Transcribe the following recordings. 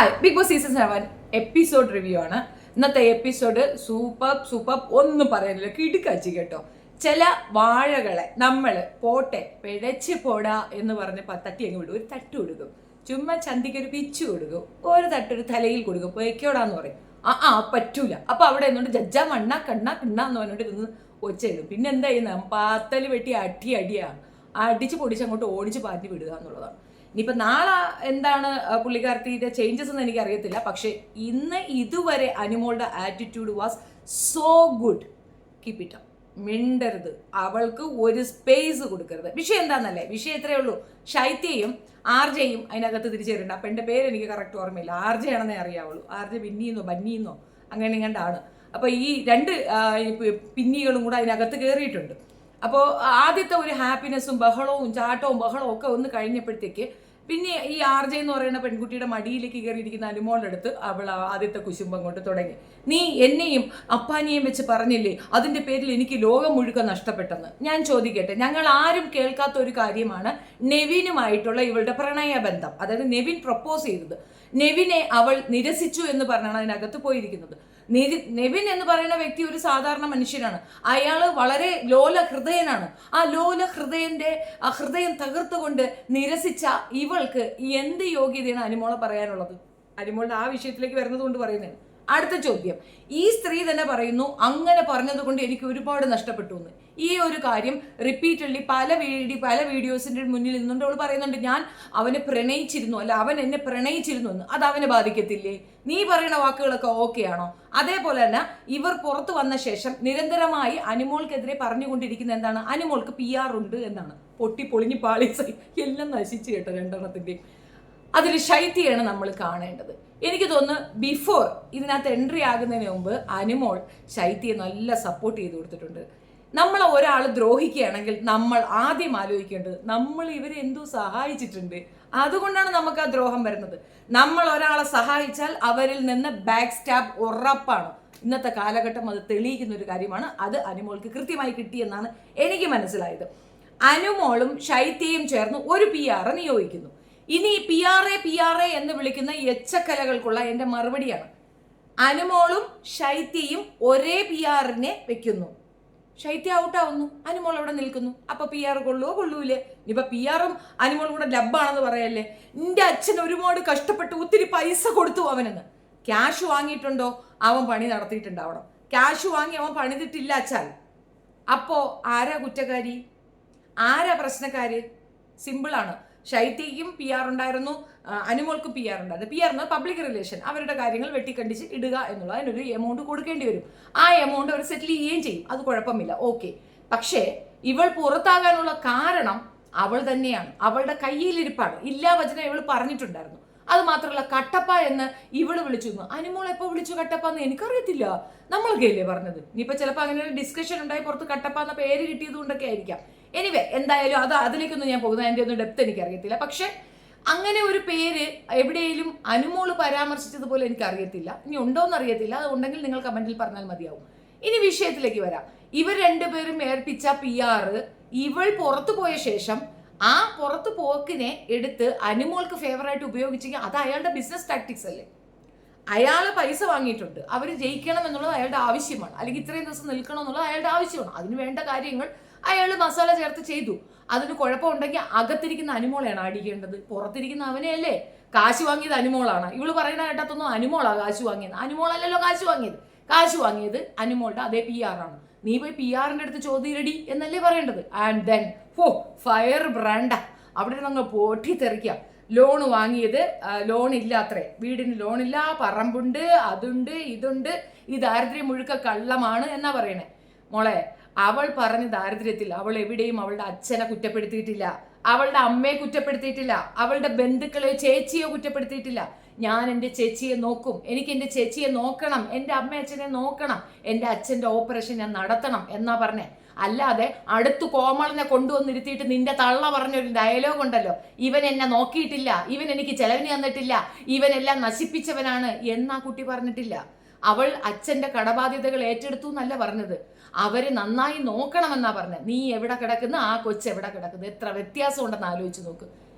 Hi, Bigg Boss season 7 episode review ആണ്. ഇന്നത്തെ episode super ഒന്നും പറയാനില്ല, കിടുക്കാച്ചി കേട്ടോ. ചില വാഴകളെ നമ്മൾ പോട്ടെ പിഴച്ച് പോടാ എന്ന് പറഞ്ഞ് തട്ടി അങ്ങ് വിടും, ഒരു തട്ട് കൊടുക്കും. ചുമ്മാ ചന്തിക്ക് ഒരു പിച്ചു കൊടുക്കും, ഒരു തട്ടൊരു തലയിൽ കൊടുക്കും, പൊയ്ക്കോടാന്ന് പറയും. പറ്റൂല. അപ്പൊ അവിടെ നിന്നുകൊണ്ട് ജഡ്ജാ മണ്ണ കണ്ണ കിണ്ണാന്ന് പറഞ്ഞിട്ട് ഇരുന്ന് ഒച്ചയിടും. പിന്നെ എന്താ ചെയ്യുന്നത്? പാത്തല് വെട്ടി അടിയാണ്, അടിച്ച് പൊടിച്ച് അങ്ങോട്ട് ഓടിച്ച് പാറ്റി വിടുക എന്നുള്ളതാണ്. ഇനിയിപ്പോൾ നാളെ എന്താണ് പുള്ളിക്കാരത്തിയുടെ ചേഞ്ചസ് എന്ന് എനിക്ക് അറിയത്തില്ല. പക്ഷെ ഇന്ന് ഇതുവരെ അനുമോളുടെ attitude was so good. Keep it up. മിണ്ടരുത്, അവൾക്ക് ഒരു സ്പേസ് കൊടുക്കരുത്. വിഷയം എന്താണെന്നല്ലേ? വിഷയം ഇത്രയേ ഉള്ളൂ. ശൈത്യയും ആർജയും അതിനകത്ത് തിരിച്ചു വരുന്നുണ്ട്. അപ്പം എൻ്റെ പേര് എനിക്ക് കറക്റ്റ് ഓർമ്മയില്ല. ആർജെ ആണെന്നേ അറിയാവുള്ളൂ. ആർജെ ബന്നിന്നോ അങ്ങനെ ഇങ്ങണ്ടാണ്. അപ്പോൾ ഈ രണ്ട് പിന്നികളും കൂടെ അതിനകത്ത് കയറിയിട്ടുണ്ട്. അപ്പോൾ ആദ്യത്തെ ഒരു ഹാപ്പിനെസ്സും ബഹളവും ചാട്ടവും ബഹളവും ഒക്കെ ഒന്ന് കഴിഞ്ഞപ്പോഴത്തേക്ക് പിന്നെ ഈ ആർജെ എന്ന് പറയുന്ന പെൺകുട്ടിയുടെ മടിയിലേക്ക് കയറിയിരിക്കുന്ന അനുമോളുടെ അടുത്ത് അവൾ ആദ്യത്തെ കുശുമ്പം കൊണ്ട് തുടങ്ങി. നീ എന്നെയും അപ്പാനിയെയും വെച്ച് പറഞ്ഞില്ലേ അതിൻ്റെ പേരിൽ എനിക്ക് ലോകം മുഴുവൻ നഷ്ടപ്പെട്ടെന്ന്. ഞാൻ ചോദിക്കട്ടെ, ഞങ്ങൾ ആരും കേൾക്കാത്ത ഒരു കാര്യമാണ് നെവിനുമായിട്ടുള്ള ഇവളുടെ പ്രണയബന്ധം. അതായത് നെവിൻ പ്രപ്പോസ് ചെയ്തത്, നെവിനെ അവൾ നിരസിച്ചു എന്ന് പറഞ്ഞാണ് അതിനകത്ത് പോയിരിക്കുന്നത്. നെവിൻ എന്ന് പറയുന്ന വ്യക്തി ഒരു സാധാരണ മനുഷ്യനാണ്. അയാൾ വളരെ ലോല ഹൃദയനാണ്. ആ ലോല ഹൃദയം തകർത്തുകൊണ്ട് നിരസിച്ച ഇവൾക്ക് എന്ത് യോഗ്യതയാണ് അനുമോളെ പറയാനുള്ളത്? അനുമോളുടെ ആ വിഷയത്തിലേക്ക് വരുന്നത് കൊണ്ട് പറയുന്നത്. അടുത്ത ചോദ്യം, ഈ സ്ത്രീ തന്നെ പറയുന്നു അങ്ങനെ പറഞ്ഞത് കൊണ്ട് എനിക്ക് ഒരുപാട് നഷ്ടപ്പെട്ടു എന്ന്. ഈ ഒരു കാര്യം റിപ്പീറ്റഡ്ലി പല വീഡിയോസിന്റെ മുന്നിൽ നിന്നുകൊണ്ട് അവൾ പറയുന്നുണ്ട്, ഞാൻ അവനെ പ്രണയിച്ചിരുന്നു, അല്ല അവൻ എന്നെ പ്രണയിച്ചിരുന്നു എന്ന്. അത് അവനെ ബാധിക്കത്തില്ലേ? നീ പറയുന്ന വാക്കുകളൊക്കെ ഓക്കെ ആണോ? അതേപോലെ തന്നെ ഇവർ പുറത്തു വന്ന ശേഷം നിരന്തരമായി അനുമോൾക്കെതിരെ പറഞ്ഞുകൊണ്ടിരിക്കുന്ന എന്താണ്? അനുമോൾക്ക് PR ഉണ്ട് എന്നാണ്. പൊളിഞ്ഞ് പാളീസായി എല്ലാം നശിച്ചു കേട്ടോ രണ്ടെണ്ണത്തിൻ്റെയും. അതിൽ ശൈത്യയാണ് നമ്മൾ കാണേണ്ടത്. എനിക്ക് തോന്നുന്നു ബിഫോർ ഇതിനകത്ത് എൻട്രി ആകുന്നതിന് മുമ്പ് അനുമോൾ ശൈത്യയെ നല്ല സപ്പോർട്ട് ചെയ്ത് കൊടുത്തിട്ടുണ്ട്. നമ്മളെ ഒരാൾ ദ്രോഹിക്കുകയാണെങ്കിൽ നമ്മൾ ആദ്യം ആലോചിക്കേണ്ടത് നമ്മൾ ഇവരെ എന്തോ സഹായിച്ചിട്ടുണ്ട്, അതുകൊണ്ടാണ് നമുക്ക് ആ ദ്രോഹം വരുന്നത്. നമ്മൾ ഒരാളെ സഹായിച്ചാൽ അവരിൽ നിന്ന് ബാക്ക് സ്റ്റാബ് ഉറപ്പാണ്. ഇന്നത്തെ കാലഘട്ടം അത് തെളിയിക്കുന്ന ഒരു കാര്യമാണ്. അത് അനുമോൾക്ക് കൃത്യമായി കിട്ടിയെന്നാണ് എനിക്ക് മനസ്സിലായത്. അനുമോളും ശൈത്യയും ചേർന്ന് ഒരു PR നിയോഗിക്കുന്നു. ഇനി PR എന്ന് വിളിക്കുന്ന എച്ചക്കലകൾക്കുള്ള എൻ്റെ മറുപടിയാണ്, അനുമോളും ശൈത്യയും ഒരേ PRനെ വെക്കുന്നു. ശൈത്യ ഔട്ടാവുന്നു, അനുമോൾ അവിടെ നിൽക്കുന്നു. അപ്പൊ PR കൊള്ളൂലേ? ഇനിയിപ്പൊ PR-ഉം അനുമോളും കൂടെ ലബ്ബാണെന്ന് പറയല്ലേ? നിന്റെ അച്ഛൻ ഒരുപാട് കഷ്ടപ്പെട്ട് ഒത്തിരി പൈസ കൊടുത്തു അവനെന്ന്. ക്യാഷ് വാങ്ങിയിട്ടുണ്ടോ? അവൻ പണി നടത്തിയിട്ടുണ്ടാവണം. ക്യാഷ് വാങ്ങി അവൻ പണിതിട്ടില്ല അച്ഛാൽ. അപ്പോ ആരാ കുറ്റക്കാരി? ആരാ പ്രശ്നക്കാര്? സിമ്പിളാണ്. ശൈത്യയ്ക്കും PR ഉണ്ടായിരുന്നു, അനുമോൾക്കും PR ഉണ്ടായിരുന്നു. PR എന്നത് പബ്ലിക് റിലേഷൻ, അവരുടെ കാര്യങ്ങൾ വെട്ടിക്കണ്ടിച്ച് ഇടുക എന്നുള്ള അതിനൊരു എമൗണ്ട് കൊടുക്കേണ്ടി വരും. ആ എമൗണ്ട് അവർ സെറ്റിൽ ചെയ്യുകയും ചെയ്യും, അത് കുഴപ്പമില്ല, ഓക്കെ. പക്ഷേ ഇവൾ പുറത്താകാനുള്ള കാരണം അവൾ തന്നെയാണ്, അവളുടെ കയ്യിലിരിപ്പാണ്. ഇല്ലാ വചനം ഇവൾ പറഞ്ഞിട്ടുണ്ടായിരുന്നു. അത് മാത്രമല്ല, കട്ടപ്പ എന്ന് ഇവള് വിളിച്ചു. അനുമോൾ എപ്പോൾ വിളിച്ചു കട്ടപ്പ എന്ന് എനിക്കറിയത്തില്ല, നമ്മളൊക്കെയല്ലേ പറഞ്ഞത്. ഇനിയിപ്പോൾ ചിലപ്പോൾ അങ്ങനെ ഒരു ഡിസ്കഷൻ ഉണ്ടായി, പുറത്ത് കട്ടപ്പ എന്ന പേര് കിട്ടിയത് കൊണ്ടൊക്കെ ആയിരിക്കാം. എനിവേ, എന്തായാലും അതിലേക്കൊന്നും ഞാൻ പോകുന്നത്, അതിൻ്റെ ഒന്നും ഡെപ്ത് എനിക്കറിയത്തില്ല. പക്ഷെ അങ്ങനെ ഒരു പേര് എവിടെയെങ്കിലും അനുമോള് പരാമർശിച്ചതുപോലെ എനിക്കറിയത്തില്ല. ഇനി ഉണ്ടോയെന്ന് അറിയത്തില്ല. അത് ഉണ്ടെങ്കിൽ നിങ്ങൾ കമന്റിൽ പറഞ്ഞാൽ മതിയാവും. ഇനി വിഷയത്തിലേക്ക് വരാം. ഇവർ രണ്ടുപേരും ഏർപ്പിച്ച PR ഇവൾ പുറത്തു പോയ ശേഷം ആ പുറത്തു പോക്കിനെ എടുത്ത് അനുമോൾക്ക് ഫേവറായിട്ട് ഉപയോഗിച്ചെങ്കിൽ അത് അയാളുടെ ബിസിനസ് ടാക്ടിക്സ് അല്ലേ? അയാൾ പൈസ വാങ്ങിയിട്ടുണ്ട്, അവർ ജയിക്കണം എന്നുള്ളത് അയാളുടെ ആവശ്യമാണ്, അല്ലെങ്കിൽ ഇത്രയും ദിവസം നിൽക്കണം എന്നുള്ളത് അയാളുടെ ആവശ്യമാണ്. അതിന് വേണ്ട കാര്യങ്ങൾ അയാൾ മസാല ചേർത്ത് ചെയ്തു. അതിന് കുഴപ്പമുണ്ടെങ്കിൽ അകത്തിരിക്കുന്ന അനുമോളെയാണ് അടിക്കേണ്ടത്, പുറത്തിരിക്കുന്ന അവനെയല്ലേ. കാശ് വാങ്ങിയത് അനുമോളാണ്. ഇവള് പറയുന്ന കേട്ടത്തൊന്നും അനുമോളാ കാശ് വാങ്ങിയത്. അനുമോളല്ലല്ലോ കാശ് വാങ്ങിയത് അനുമോളുടെ അതേ PR ആണ്. നീ പോയി PR-ന്റെ അടുത്ത് ചോദ്യരടി എന്നല്ലേ പറയേണ്ടത്. ആൻഡ് ദെൻ ഫയർ ബ്രാൻഡ അവിടെ നിന്ന് പൊട്ടിത്തെറിക്കുക. ലോൺ വാങ്ങിയത് ലോൺ ഇല്ലാത്രേ, വീടിന് ലോണില്ല, പറമ്പുണ്ട്, അതുണ്ട്, ഇതുണ്ട്, ഈ ദാരിദ്ര്യം മുഴുക്ക കള്ളമാണ് എന്നാ പറയണേ. മോളെ, അവൾ പറഞ്ഞ ദാരിദ്ര്യത്തിൽ അവൾ എവിടെയും അവളുടെ അച്ഛനെ കുറ്റപ്പെടുത്തിയിട്ടില്ല, അവളുടെ അമ്മയെ കുറ്റപ്പെടുത്തിയിട്ടില്ല, അവളുടെ ബന്ധുക്കളെയോ ചേച്ചിയോ കുറ്റപ്പെടുത്തിയിട്ടില്ല. ഞാൻ എൻ്റെ ചേച്ചിയെ നോക്കും, എനിക്ക് എൻ്റെ ചേച്ചിയെ നോക്കണം, എൻ്റെ അമ്മ അച്ഛനെ നോക്കണം, എൻ്റെ അച്ഛൻ്റെ ഓപ്പറേഷൻ ഞാൻ നടത്തണം എന്നാ പറഞ്ഞേ. അല്ലാതെ അടുത്ത് കോമളിനെ കൊണ്ടുവന്നിരുത്തിയിട്ട് നിന്റെ തള്ള പറഞ്ഞൊരു ഡയലോഗ് ഉണ്ടല്ലോ, ഇവൻ എന്നെ നോക്കിയിട്ടില്ല, ഇവൻ എനിക്ക് ചെലവിന് തന്നിട്ടില്ല, ഇവനെല്ലാം നശിപ്പിച്ചവനാണ് എന്നാ കുട്ടി പറഞ്ഞിട്ടില്ല. അവൾ അച്ഛൻ്റെ കടബാധ്യതകൾ ഏറ്റെടുത്തു എന്നല്ല പറഞ്ഞത്, അവര് നന്നായി നോക്കണമെന്നാ പറഞ്ഞത്. നീ എവിടെ കിടക്കുന്ന, ആ കൊച്ച് എവിടെ കിടക്കുന്നത്, എത്ര വ്യത്യാസം ഉണ്ടെന്ന് ആലോചിച്ച് നോക്ക്.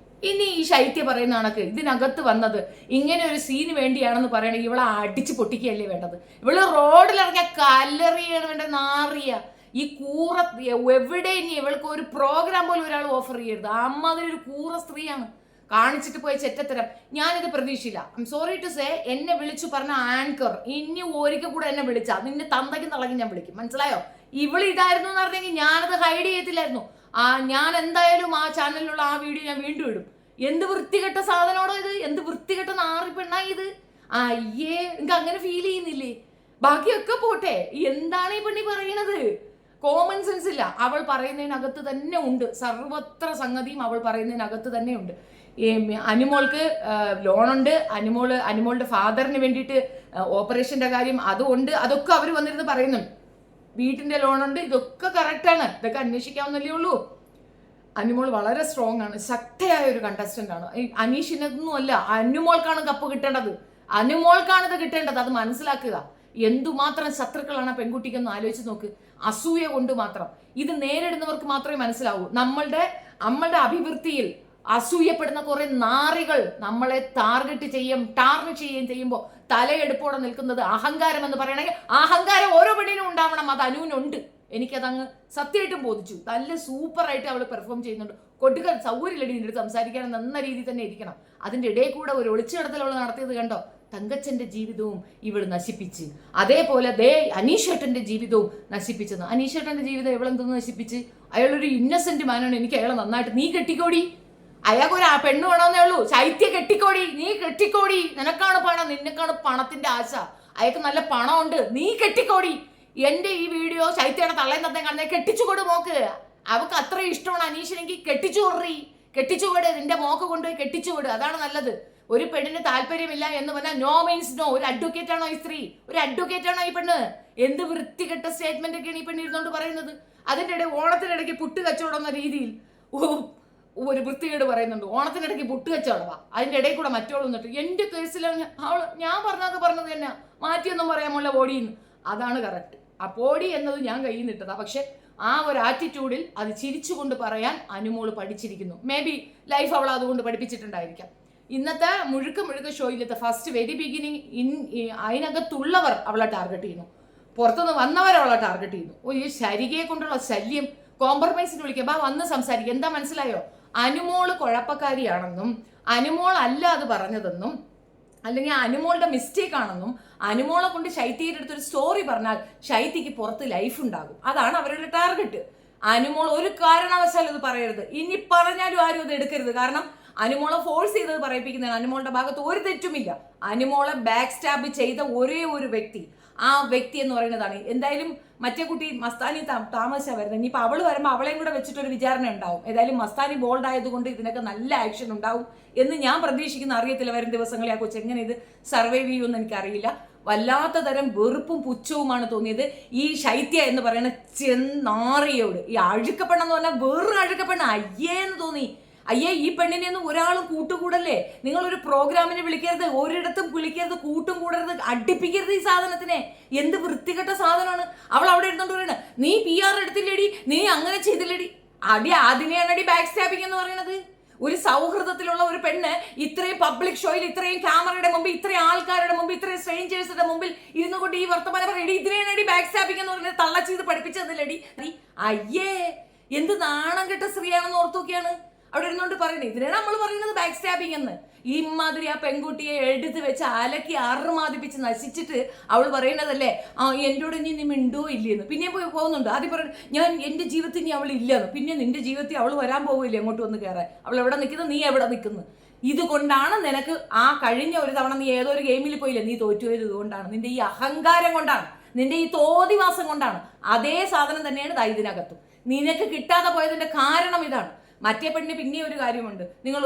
ഇനി ഈ ശൈത്യ പറയുന്ന കണക്ക് ഇതിനകത്ത് വന്നത് ഇങ്ങനെ ഒരു സീന് വേണ്ടിയാണെന്ന് പറയണെങ്കിൽ ഇവളെ അടിച്ച് പൊട്ടിക്കുകയല്ലേ വേണ്ടത്. ഇവള് റോഡിലിറങ്ങിയ കല്ലെറിയാണ് വേണ്ടത്, നാറിയ ഈ കൂറ എവിടെ ഇനി ഇവൾക്ക് ഒരു പ്രോഗ്രാം പോലും ഒരാൾ ഓഫർ ചെയ്യരുത്. അമ്മ അതിലൊരു കൂറ സ്ത്രീയാണ് കാണിച്ചിട്ട് പോയ ചെറ്റത്തരം. ഞാനിത് പ്രതീക്ഷയില്ല. ഐം സോറി ടു സേ, എന്നെ വിളിച്ചു പറഞ്ഞ ആങ്കർ ഇനി ഒരിക്കൽ കൂടെ എന്നെ വിളിച്ചാ നിന്നെ തന്തയ്ക്കും തളകി ഞാൻ വിളിക്കും, മനസ്സിലായോ? ഇവള് ഇതായിരുന്നു എന്ന് പറഞ്ഞെങ്കിൽ ഞാനത് ഹൈഡ് ചെയ്യത്തില്ലായിരുന്നു. ഞാൻ എന്തായാലും ആ ചാനലിലുള്ള ആ വീഡിയോ ഞാൻ വീണ്ടും ഇടും. എന്ത് വൃത്തികെട്ട സാധനമാണോ ഇത്, എന്ത് വൃത്തികെട്ട നാറി പെണ്ണായി ഇത്. അയ്യേ, എനിക്ക് അങ്ങനെ ഫീൽ ചെയ്യുന്നില്ലേ? ബാക്കിയൊക്കെ പോട്ടെ, എന്താണ് ഈ പെണ്ണി പറയണത്? കോമൺ സെൻസ് ഇല്ല. അവൾ പറയുന്നതിനകത്ത് തന്നെ ഉണ്ട്, സർവത്ര സംഗതിയും അവൾ പറയുന്നതിനകത്ത് തന്നെ ഉണ്ട്. അനുമോൾക്ക് ലോണുണ്ട്, അനുമോളുടെ ഫാദറിന് വേണ്ടിയിട്ട് ഓപ്പറേഷന്റെ കാര്യം അതുകൊണ്ട്, അതൊക്കെ അവർ വന്നിരുന്ന് പറയുന്നുണ്ട്. വീട്ടിന്റെ ലോണുണ്ട്, ഇതൊക്കെ കറക്റ്റാണ്, ഇതൊക്കെ അന്വേഷിക്കാവുന്നല്ലേ ഉള്ളൂ. അനുമോൾ വളരെ സ്ട്രോങ് ആണ്, ശക്തയായ ഒരു കണ്ടസ്റ്റന്റ് ആണ്. അനീഷിനൊന്നും അല്ല, അനുമോൾക്കാണ് കപ്പ് കിട്ടേണ്ടത്, അനുമോൾക്കാണ് ഇത് കിട്ടേണ്ടത്. അത് മനസ്സിലാക്കുക. എന്തുമാത്രം ശത്രുക്കളാണ് പെൺകുട്ടിക്കെന്ന് ആലോചിച്ച് നോക്ക്. അസൂയ കൊണ്ട് മാത്രം ഇത് നേരിടുന്നവർക്ക് മാത്രമേ മനസ്സിലാവൂ. നമ്മളുടെ അഭിവൃദ്ധിയിൽ അസൂയപ്പെടുന്ന കുറെ നാറികൾ നമ്മളെ ടാർഗറ്റ് ചെയ്യുമ്പോൾ തലയെടുപ്പോടെ നിൽക്കുന്നത് അഹങ്കാരം എന്ന് പറയണമെങ്കിൽ അഹങ്കാരം ഓരോ പെണ്ണിനും ഉണ്ടാവണം. അത് അനുവിനുണ്ട്, എനിക്കതങ്ങ് സത്യമായിട്ടും ബോധിച്ചു. നല്ല സൂപ്പറായിട്ട് അവൾ പെർഫോം ചെയ്യുന്നുണ്ട്. കൊടുക്കാൻ സൗകര്യമില്ലടി നിന്റെ സംസാരിക്കാൻ, എന്ന രീതിയിൽ തന്നെ ഇരിക്കണം. അതിന്റെ ഇടയിൽ കൂടെ ഒരു ഒളിച്ചുകിടത്തൽ അവൾ നടത്തിയത് കണ്ടോ? തങ്കച്ചന്റെ ജീവിതവും ഇവള് നശിപ്പിച്ച്, അതേപോലെ അനീഷേട്ടന്റെ ജീവിതവും നശിപ്പിച്ചെന്ന്. അനീഷേട്ടന്റെ ജീവിതം ഇവളെന്തെന്ന് നശിപ്പിച്ച്? അയാളൊരു ഇന്നസെന്റ് മാനാണ്, എനിക്ക് അയാളെ നന്നായിട്ട്. നീ കെട്ടിക്കോടി, അയാൾക്കൊരു പെണ്ണ് വേണമെന്നേ ഉള്ളൂ. ശൈത്യ കെട്ടിക്കോടി, നീ കെട്ടിക്കോടി, നിനക്കാണ് പണം, നിനക്കാണ് പണത്തിന്റെ ആശ. അയാൾക്ക് നല്ല പണമുണ്ട്, നീ കെട്ടിക്കോടി. എന്റെ ഈ വീഡിയോ ശൈത്യയുടെ തള്ളയും തത്തയും കാണുന്നത് കെട്ടിച്ചുകൊട് മോക്ക്. അവക്ക് അത്രയും ഇഷ്ടമാണ് അനീഷിനെങ്കിൽ കെട്ടിച്ചുകൊട്, നിന്റെ മോക്ക് കൊണ്ടുപോയി കെട്ടിച്ചുകൊട്, അതാണ് നല്ലത്. ഒരു പെണ്ണിന് താല്പര്യമില്ല എന്ന് പറഞ്ഞാൽ നോ മീൻസ് നോ. ഒരു അഡ്വക്കേറ്റ് ആണോ ഈ സ്ത്രീ? ഒരു അഡ്വക്കേറ്റ് ആണോ ഈ പെണ്ണ്? എന്ത് വൃത്തികെട്ട സ്റ്റേറ്റ്മെന്റ് ഒക്കെയാണ് ഈ പെണ്ണ് ഇരുന്നോണ്ട് പറയുന്നത്. അതിന്റെ ഇടയിൽ ഓണത്തിനിടയ്ക്ക് പുട്ട് കച്ചവടം എന്ന രീതിയിൽ ഒരു വൃത്തികേട് പറയുന്നുണ്ട്. ഓണത്തിനിടയ്ക്ക് പുട്ട് കച്ചവടവാ, അതിന്റെ ഇടയിൽ കൂടെ മറ്റോളം നിന്നിട്ട് എന്റെ കേസിലാണ് അവള് ഞാൻ പറഞ്ഞത് തന്നെ, മാറ്റിയൊന്നും പറയാമുള്ള ബോഡിന്ന്. അതാണ് കറക്റ്റ്. ആ ബോഡി എന്നത് ഞാൻ കയ്യിൽ നിട്ടതാ. പക്ഷെ ആ ഒരു ആറ്റിറ്റ്യൂഡിൽ അത് ചിരിച്ചുകൊണ്ട് പറയാൻ അനുമോള് പഠിച്ചിരിക്കുന്നു. മേ ബി ലൈഫ് അവൾ അതുകൊണ്ട് പഠിപ്പിച്ചിട്ടുണ്ടായിരിക്കാം. ഇന്നത്തെ മുഴുക്ക ഷോയിലത്തെ ഫസ്റ്റ് വെരി ബിഗിനിങ് അതിനകത്തുള്ളവർ അവളെ ടാർഗറ്റ് ചെയ്യുന്നു, പുറത്തുനിന്ന് വന്നവർ അവളെ ടാർഗറ്റ് ചെയ്യുന്നു. ഈ ശരികയെ കൊണ്ടുള്ള ശല്യം കോംപ്രമൈസിന് വിളിക്കുക, വന്ന് സംസാരിക്കുക. എന്താ മനസ്സിലായോ? അനുമോള് കുഴപ്പക്കാരിയാണെന്നും അനുമോൾ അല്ല അത് പറഞ്ഞതെന്നും അല്ലെങ്കിൽ അനുമോളുടെ മിസ്റ്റേക്ക് ആണെന്നും അനുമോളെ കൊണ്ട് ശൈത്യയുടെ അടുത്തൊരു സ്റ്റോറി പറഞ്ഞാൽ ശൈത്യക്ക് പുറത്ത് ലൈഫ് ഉണ്ടാകും. അതാണ് അവരുടെ ടാർഗറ്റ്. അനുമോൾ ഒരു കാരണവശാലും ഇത് പറയരുത്. ഇനി പറഞ്ഞാലും ആരും ഇത് എടുക്കരുത്. കാരണം അനുമോളെ ഫോഴ്സ് ചെയ്തത് പറയിപ്പിക്കുന്നതാണ്. അനുമോളുടെ ഭാഗത്ത് ഒരു തെറ്റുമില്ല. അനുമോളെ ബാക്ക് സ്റ്റാബ് ചെയ്ത ഒരേ ഒരു വ്യക്തി, ആ വ്യക്തി എന്ന് പറയുന്നതാണ്. എന്തായാലും മറ്റേ കുട്ടി മസ്താനി താമസിച്ച വരുന്നത്. ഇനിയിപ്പോൾ അവള് വരുമ്പോൾ അവളെയും കൂടെ വെച്ചിട്ടൊരു വിചാരണ ഉണ്ടാവും. ഏതായാലും മസ്താനി ബോൾഡ് ആയതുകൊണ്ട് ഇതിനൊക്കെ നല്ല ആക്ഷൻ ഉണ്ടാവും എന്ന് ഞാൻ പ്രതീക്ഷിക്കുന്ന. അറിയത്തില്ല വരും ദിവസങ്ങളിൽ ആ കൊച്ചു എങ്ങനെ ഇത് സർവൈവ് ചെയ്യുമെന്ന് എനിക്കറിയില്ല. വല്ലാത്ത തരം വെറുപ്പും പുച്ഛവുമാണ് തോന്നിയത് ഈ ശൈത്യ എന്ന് പറയുന്ന ചെന്നാറിയോട്. ഈ അഴുക്കപ്പെണ്ണെന്ന് പറഞ്ഞാൽ വേറൊരു അഴുക്കപ്പെണ്ണ അയ്യേന്ന് തോന്നി. അയ്യേ, ഈ പെണ്ണിനെ ഒന്നും ഒരാളും കൂട്ടുകൂടല്ലേ. നിങ്ങളൊരു പ്രോഗ്രാമിന് വിളിക്കരുത്, ഒരിടത്തും വിളിക്കരുത്, കൂട്ടും കൂടരുത്, അടുപ്പിക്കരുത് ഈ സാധനത്തിനെ. എന്ത് വൃത്തികെട്ട സാധനമാണ്. അവൾ അവിടെ ഇരുന്നോണ്ട് പറയണ നീ PR എടുത്തില്ലേടി, നീ അങ്ങനെ ചെയ്തില്ലേടി. അതിനെയാണടി ബാക്ക് സ്റ്റാബിങ് എന്ന് പറയുന്നത്. ഒരു സൗഹൃദത്തിലുള്ള ഒരു പെണ്ണ് ഇത്രയും പബ്ലിക് ഷോയിൽ ഇത്രയും ക്യാമറയുടെ മുമ്പിൽ ഇത്രയും ആൾക്കാരുടെ മുമ്പിൽ ഇത്രയും സ്ട്രേഞ്ചേഴ്സിന്റെ മുമ്പിൽ ഇരുന്നു കൊണ്ട് ഈ വർത്തമാനം പറയടി, ഇതിനെയാണടി ബാക്ക് സ്റ്റാബിങ് എന്ന് പറയുന്നത്. തള്ള ചെയ്ത് പഠിപ്പിച്ചതല്ലേടി. അയ്യേ, എന്ത് നാണം കെട്ട സ്ത്രീയാണെന്ന് ഓർത്തുനോക്കിയാണ് അവിടെ ഇരുന്നോണ്ട് പറയുന്നത്. ഇതിനാണ് നമ്മൾ പറയുന്നത് ബാക്ക് സ്റ്റാബിങ് എന്ന്. ഈ മാതിരി ആ പെൺകുട്ടിയെ എടുത്ത് വെച്ച് അലക്കി അറുമാതിപ്പിച്ച് നശിച്ചിട്ട് അവൾ പറയുന്നതല്ലേ എന്നോട് ഇനി നീ മിണ്ടോ ഇല്ലെന്ന്. പിന്നെ പോയി പോകുന്നുണ്ട്. ആദ്യം പറയുന്നത് ഞാൻ എൻ്റെ ജീവിതത്തിൽ ഇനി അവൾ ഇല്ലെന്ന്. പിന്നെ നിന്റെ ജീവിതത്തിൽ അവൾ വരാൻ പോവില്ലേ അങ്ങോട്ട് വന്ന് കയറാൻ. അവൾ എവിടെ നിൽക്കുന്നു, നീ എവിടെ നിൽക്കുന്നു. ഇതുകൊണ്ടാണ് നിനക്ക് ആ കഴിഞ്ഞ ഒരു തവണ നീ ഏതോ ഒരു ഗെയിമിൽ പോയില്ലേ, നീ തോറ്റുപോയത് ഇതുകൊണ്ടാണ്. നിന്റെ ഈ അഹങ്കാരം കൊണ്ടാണ്, നിന്റെ ഈ തോതിവാസം കൊണ്ടാണ്. അതേ സാധനം തന്നെയാണ് ഇതിനകത്തും. നിനക്ക് കിട്ടാതെ പോയതിന്റെ കാരണം ഇതാണ്. മറ്റേ പെണ്ണിന് പിന്നെ ഒരു കാര്യമുണ്ട്, നിങ്ങൾ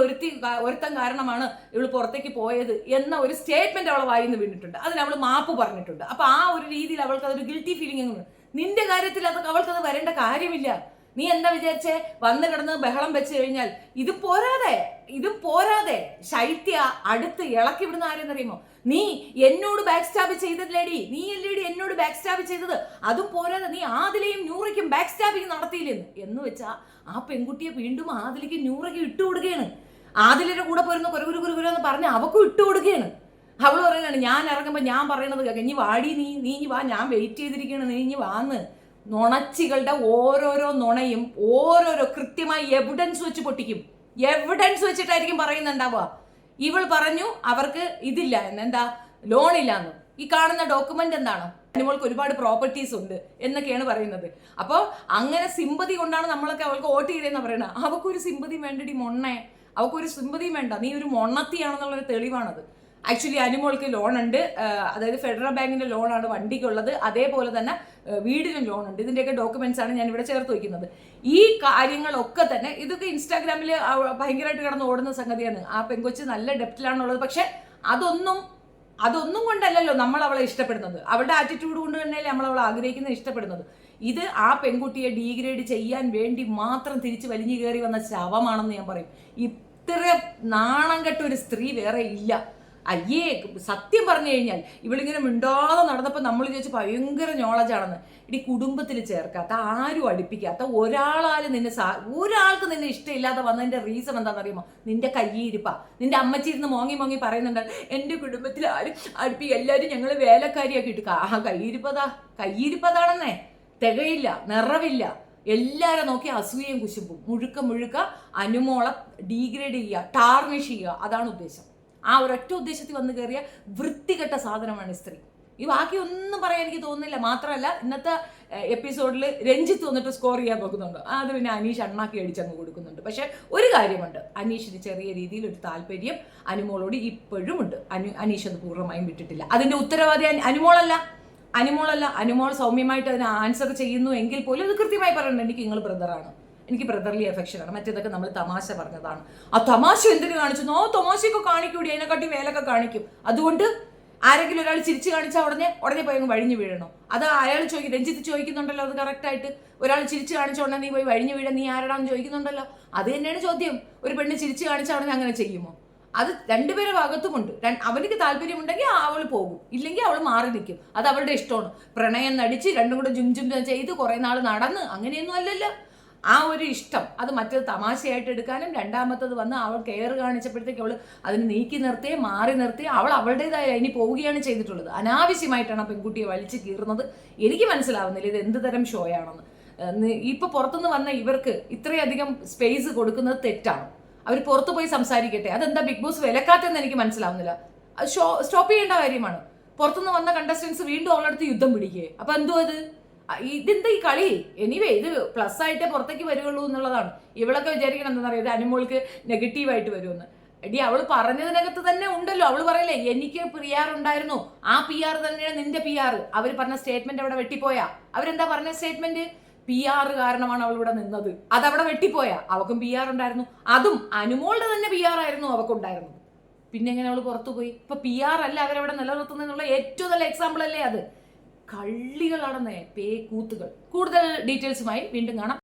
ഒരുത്തൻ കാരണമാണ് ഇവള് പുറത്തേക്ക് പോയത് എന്ന ഒരു സ്റ്റേറ്റ്മെന്റ് അവളെ വായിന്ന് വീണിട്ടുണ്ട്. അതിന് അവള് മാപ്പ് പറഞ്ഞിട്ടുണ്ട്. അപ്പൊ ആ ഒരു രീതിയിൽ അവൾക്ക് അതൊരു ഗിൽറ്റി ഫീലിംഗ്. നിന്റെ കാര്യത്തിൽ അവൾക്കത് വരേണ്ട കാര്യമില്ല. നീ എന്താ വിചാരിച്ചേ? വന്ന് കിടന്ന് ബഹളം വെച്ച് കഴിഞ്ഞാൽ ഇതും പോരാതെ ശൈത്യ അടുത്ത് ഇളക്കി വിടുന്ന ആരെന്നറിയുമോ? നീ എന്നോട് ബാക്ക് സ്റ്റാബ് ചെയ്തല്ലേടി, നീ അല്ലേടി എന്നോട് ബാക്ക് സ്റ്റാബ് ചെയ്തത്. അതും പോരാതെ നീ ആദിലയും നൂറയ്ക്കും ബാക്ക് സ്റ്റാബിങ് നടത്തിയില്ലെന്ന് എന്ന് വെച്ചാ ആ പെൺകുട്ടിയെ വീണ്ടും ആദിലേക്ക് നൂറയ്ക്ക് ഇട്ടുകൊടുക്കുകയാണ്. ആദിലയുടെ കൂടെ പോരുന്ന കുരുകുരുന്ന് പറഞ്ഞ് അവക്കും ഇട്ട് കൊടുക്കുകയാണ്. അവള് പറയുകയാണ് ഞാൻ ഇറങ്ങുമ്പോൾ ഞാൻ പറയണത് കേൾക്കാം, ഇനി വാടി നീ ഇനി വാ, ഞാൻ വെയിറ്റ് ചെയ്തിരിക്കുകയാണ്, നീ ഇനി വാന്ന്. നുണച്ചികളുടെ ഓരോരോ നുണയും ഓരോരോ കൃത്യമായി എവിഡൻസ് വെച്ച് പൊട്ടിക്കും. എവിഡൻസ് വെച്ചിട്ടായിരിക്കും പറയുന്നുണ്ടാവുക. ഇവൾ പറഞ്ഞു അവർക്ക് ഇതില്ല എന്താ ലോൺ ഇല്ലാന്ന്. ഈ കാണുന്ന ഡോക്യുമെന്റ് എന്താണ്? അനുമോൾക്ക് ഒരുപാട് പ്രോപ്പർട്ടീസ് ഉണ്ട് എന്നൊക്കെയാണ് പറയുന്നത്. അപ്പോൾ അങ്ങനെ സിമ്പതി കൊണ്ടാണ് നമ്മളൊക്കെ അവൾക്ക് വോട്ട് ചെയ്തതെന്ന് പറയുന്നത്. അവൾക്കൊരു സിമ്പതി വേണ്ടടി മൊണ്ണേ, അവൾക്കൊരു സിമ്പതിയും വേണ്ട. നീ ഒരു മൊണ്ണത്തിയാണെന്നുള്ളൊരു തെളിവാണത്. ആക്ച്വലി അനുമോൾക്ക് ലോൺ ഉണ്ട്, അതായത് ഫെഡറൽ ബാങ്കിന്റെ ലോണാണ് വണ്ടിക്കുള്ളത്, അതേപോലെ തന്നെ വീടിനും ലോൺ ഉണ്ട്. ഇതിന്റെയൊക്കെ ഡോക്യുമെന്റ്സ് ആണ് ഞാൻ ഇവിടെ ചേർത്ത് വയ്ക്കുന്നത്. ഈ കാര്യങ്ങളൊക്കെ തന്നെ ഇതൊക്കെ ഇൻസ്റ്റാഗ്രാമിൽ ഭയങ്കരമായിട്ട് കിടന്ന് ഓടുന്ന സംഗതിയാണ്. ആ പെങ്കൊച്ച് നല്ല ഡെപ്റ്റിലാണുള്ളത്. പക്ഷെ അതൊന്നും കൊണ്ടല്ലല്ലോ നമ്മൾ അവളെ ഇഷ്ടപ്പെടുന്നത്. അവളുടെ ആറ്റിറ്റ്യൂഡ് കൊണ്ട് തന്നെയല്ലേ നമ്മൾ അവളെ ആഗ്രഹിക്കുന്നത്, ഇഷ്ടപ്പെടുന്നത്. ഇത് ആ പെൺകുട്ടിയെ ഡീഗ്രേഡ് ചെയ്യാൻ വേണ്ടി മാത്രം തിരിച്ച് വലിഞ്ഞു കയറി വന്ന ശവമാണെന്ന് ഞാൻ പറയും. ഇത്ര നാണം കെട്ട ഒരു സ്ത്രീ വേറെ ഇല്ല. അയ്യേ, സത്യം പറഞ്ഞു കഴിഞ്ഞാൽ ഇവളിങ്ങനെ മിണ്ടാതെ നടന്നപ്പോൾ നമ്മൾ വിചാരിച്ചു ഭയങ്കര നോളജാണെന്ന്. ഇടി കുടുംബത്തിൽ ചേർക്കാത്ത, ആരും അടുപ്പിക്കാത്ത ഒരാൾക്ക് നിന്നെ ഇഷ്ടമില്ലാതെ വന്നതിന്റെ റീസൺ എന്താണെന്ന് അറിയുമോ? നിന്റെ കയ്യിരിപ്പാ. നിന്റെ അമ്മച്ചി ഇരുന്ന് മോങ്ങി പറയുന്നുണ്ട്, എൻ്റെ കുടുംബത്തിൽ ആരും എല്ലാവരും ഞങ്ങൾ വേലക്കാരിയാക്കി ഇട്ടു. കയ്യിരിപ്പതാണെന്നേ, തികയില്ല, നിറവില്ല. എല്ലാവരും നോക്കി അസൂയയും കുശുമ്പും മുഴുക്ക അനുമോളെ ഡീഗ്രേഡ് ചെയ്യുക, ടാർണിഷ് ചെയ്യുക, അതാണ് ഉദ്ദേശം. ആ ഒരൊറ്റ ഉദ്ദേശത്തിൽ വന്നു കയറിയ വൃത്തികെട്ട സാധനമാണ് സ്ത്രീ. ഈ ബാക്കി ഒന്നും പറയാൻ എനിക്ക് തോന്നുന്നില്ല. മാത്രമല്ല ഇന്നത്തെ എപ്പിസോഡിൽ രഞ്ജിത്ത് വന്നിട്ട് സ്കോർ ചെയ്യാൻ നോക്കുന്നുണ്ട്. അത് പിന്നെ അനീഷ് അണ്ണാക്കി അടിച്ചങ്ങ് കൊടുക്കുന്നുണ്ട്. പക്ഷെ ഒരു കാര്യമുണ്ട്, അനീഷിന് ചെറിയ രീതിയിൽ ഒരു താല്പര്യം അനുമോളോട് ഇപ്പോഴും ഉണ്ട്. അനീഷ് അത് പൂർണ്ണമായും വിട്ടിട്ടില്ല. അതിന്റെ ഉത്തരവാദി അനുമോൾ സൗമ്യമായിട്ട് അതിന് ആൻസർ ചെയ്യുന്നു എങ്കിൽ പോലും അത് കൃത്യമായി പറയുന്നുണ്ട്, എനിക്ക് നിങ്ങൾ ബ്രദറാണ്, എനിക്ക് ബ്രദർലി അഫെക്ഷനാണ്. മറ്റേതൊക്കെ നമ്മൾ തമാശ പറഞ്ഞതാണ്. ആ തമാശ എന്തിനു കാണിച്ചു? തമാശയൊക്കെ കാണിക്കൂടി, അതിനെക്കാട്ടി വേലൊക്കെ കാണിക്കും. അതുകൊണ്ട് ആരെങ്കിലും ഒരാൾ ചിരിച്ചു കാണിച്ചാൽ ഉടനെ പോയി അങ്ങ് വഴിഞ്ഞു വീഴണോ? അത് അയാൾ ചോദിക്കും, രഞ്ജിത്ത് ചോദിക്കുന്നുണ്ടല്ലോ അത് കറക്റ്റായിട്ട്. ഒരാൾ ചിരിച്ചു കാണിച്ച ഉടനെ നീ പോയി വഴിഞ്ഞു വീഴാൻ നീ ആരാടാന്ന് ചോദിക്കുന്നുണ്ടല്ലോ. അത് തന്നെയാണ് ചോദ്യം. ഒരു പെണ്ണ് ചിരിച്ചു കാണിച്ച ഉടനെ അങ്ങനെ ചെയ്യുമോ? അത് രണ്ടുപേരെ ഭാഗത്തുമുണ്ട്. അവർക്ക് താല്പര്യമുണ്ടെങ്കിൽ അവൾ പോകും, ഇല്ലെങ്കിൽ അവൾ മാറി നിൽക്കും. അത് അവളുടെ ഇഷ്ടമാണ്. പ്രണയം നടിച്ച് രണ്ടും കൂടെ ജും ചെയ്ത് കുറെ നാൾ നടന്ന് അങ്ങനെയൊന്നും അല്ലല്ലോ. ആ ഒരു ഇഷ്ടം അത് മറ്റേത് തമാശയായിട്ട് എടുക്കാനും, രണ്ടാമത്തത് വന്ന് അവൾ കെയർ കാണിച്ചപ്പോഴത്തേക്ക് അവൾ അതിന് നീക്കി നിർത്തിയേ മാറി നിർത്തിയേ അവൾ അവളുടേതായ ഇനി പോവുകയാണ് ചെയ്തിട്ടുള്ളത്. അനാവശ്യമായിട്ടാണ് ആ പെൺകുട്ടിയെ വലിച്ചു കീറുന്നത്. എനിക്ക് മനസ്സിലാവുന്നില്ല ഇത് എന്ത് തരം ഷോ ആണെന്ന്. ഇപ്പൊ പുറത്തുനിന്ന് വന്ന ഇവർക്ക് ഇത്രയധികം സ്പേസ് കൊടുക്കുന്നത് തെറ്റാണ്. അവർ പുറത്തു പോയി സംസാരിക്കട്ടെ. അതെന്താ ബിഗ് ബോസ് വിലക്കാത്തെന്ന് എനിക്ക് മനസ്സിലാവുന്നില്ല. അത് സ്റ്റോപ്പ് ചെയ്യേണ്ട കാര്യമാണ്. പുറത്തുനിന്ന് വന്ന കണ്ടസ്റ്റൻസ് വീണ്ടും അവളടുത്ത് യുദ്ധം പിടിക്കുക. അപ്പൊ എന്തോ ഇതെന്താ ഈ കളി? എനിവേ ഇത് പ്ലസ് ആയിട്ടേ പുറത്തേക്ക് വരുള്ളൂ എന്നുള്ളതാണ്. ഇവളൊക്കെ വിചാരിക്കണം എന്താ പറയുക, ഇത് അനുമോൾക്ക് നെഗറ്റീവായിട്ട് വരുമെന്ന്. എടി അവൾ പറഞ്ഞതിനകത്ത് തന്നെ ഉണ്ടല്ലോ. അവൾ പറയില്ലേ എനിക്ക് PR ഉണ്ടായിരുന്നു, ആ PR തന്നെയാണ് നിന്റെ PR. അവർ പറഞ്ഞ സ്റ്റേറ്റ്മെന്റ് അവിടെ വെട്ടിപ്പോയാ. അവരെന്താ പറഞ്ഞ സ്റ്റേറ്റ്മെന്റ്? PR കാരണമാണ് അവൾ ഇവിടെ നിന്നത്. അതവിടെ വെട്ടിപ്പോയാ. അവക്കും PR ഉണ്ടായിരുന്നു. അതും അനുമോളുടെ തന്നെ PR ആയിരുന്നു അവക്കുണ്ടായിരുന്നത്. പിന്നെ എങ്ങനെ അവൾ പുറത്തു പോയി? ഇപ്പൊ PR അല്ല അവരവിടെ നിലനിർത്തുന്നുള്ള ഏറ്റവും നല്ല എക്സാമ്പിൾ അല്ലേ അത്? കള്ളികളാണെന്നേ, കൂത്തുകൾ. കൂടുതൽ ഡീറ്റെയിൽസുമായി വീണ്ടും കാണാം.